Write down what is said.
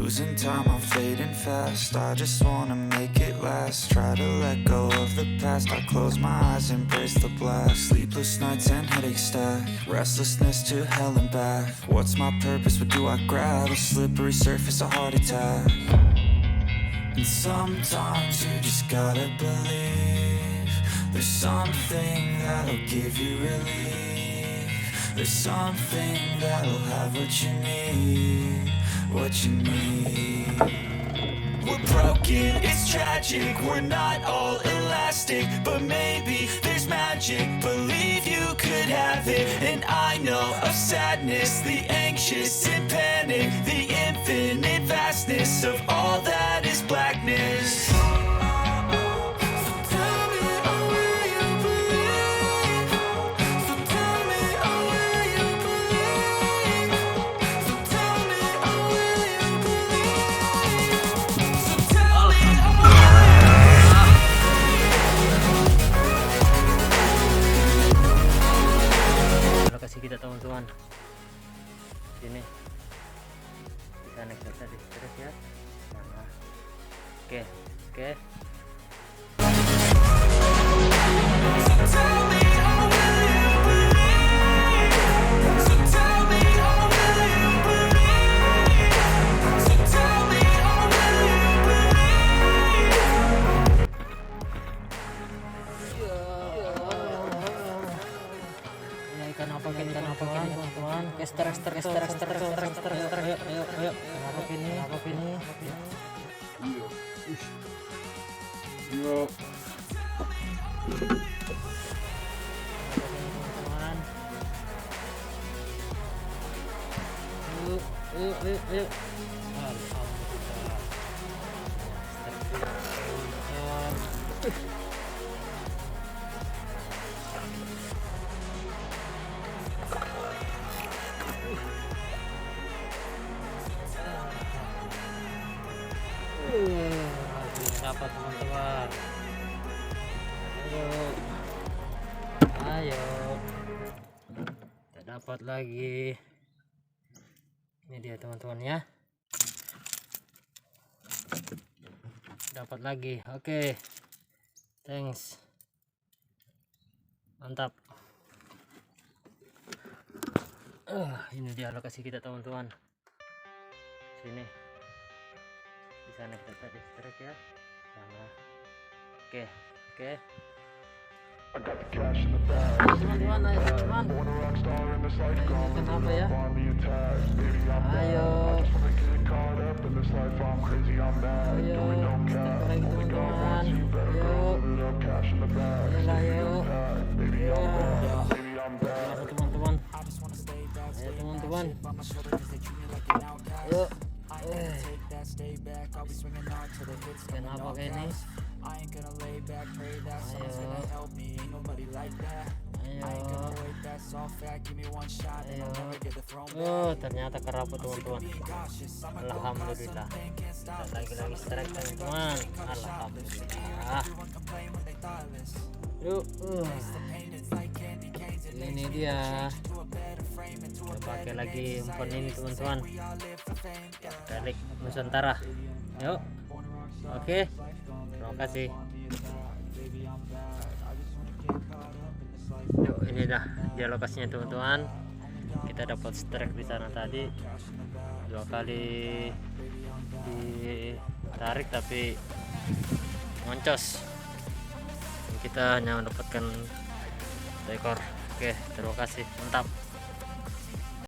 Losing time, I'm fading fast. I just wanna make it last. Try to let go of the past. I close my eyes, embrace the blast. Sleepless nights and headaches stack. Restlessness to hell and back. What's my purpose? What do I grab? A slippery surface, a heart attack. And sometimes you just gotta believe there's something that'll give you relief. There's something that'll have what you need, what you need. We're broken, it's tragic, we're not all elastic, but maybe there's magic, believe you could have it. And I know of sadness, the anxious and panic, the infinite vastness of all that is blackness. Lokasi kita teman-teman, sini bisa naik kereta di terus ya. Nah, oke. Ikan apa gini teman-teman? Kester. Ayo. Apa ini? Yo. Teman-teman. Yuk. Alhamdulillah. Dapat teman-teman. Ayo. Tidak dapat lagi. Ini dia teman-teman ya. Dapat lagi. Oke. Thanks. Mantap. Ini dia lokasi kita teman-teman. Sini. Di sana kita tadi strike ya. Sana. Oke. Teman-teman, ayo teman-teman. Kenapa ya? Ayo. Teman-teman. Ayo. Kenapa kayak ini? Ayo. Ternyata keraput teman-teman. Alhamdulillah. Dan lagi strike teman-teman. Alhamdulillah. Yuk. Ini dia. Kita pakai lagi umpan ini teman-teman. Balik Nusantara. Yuk. Oke. Terima kasih. Yuk, ini dah dia lokasinya teman-teman. Kita dapat strike di sana tadi. 2 kali ditarik tapi ngoncos. Kita hanya mendapatkan 1 ekor. Oke, terima kasih. Mantap.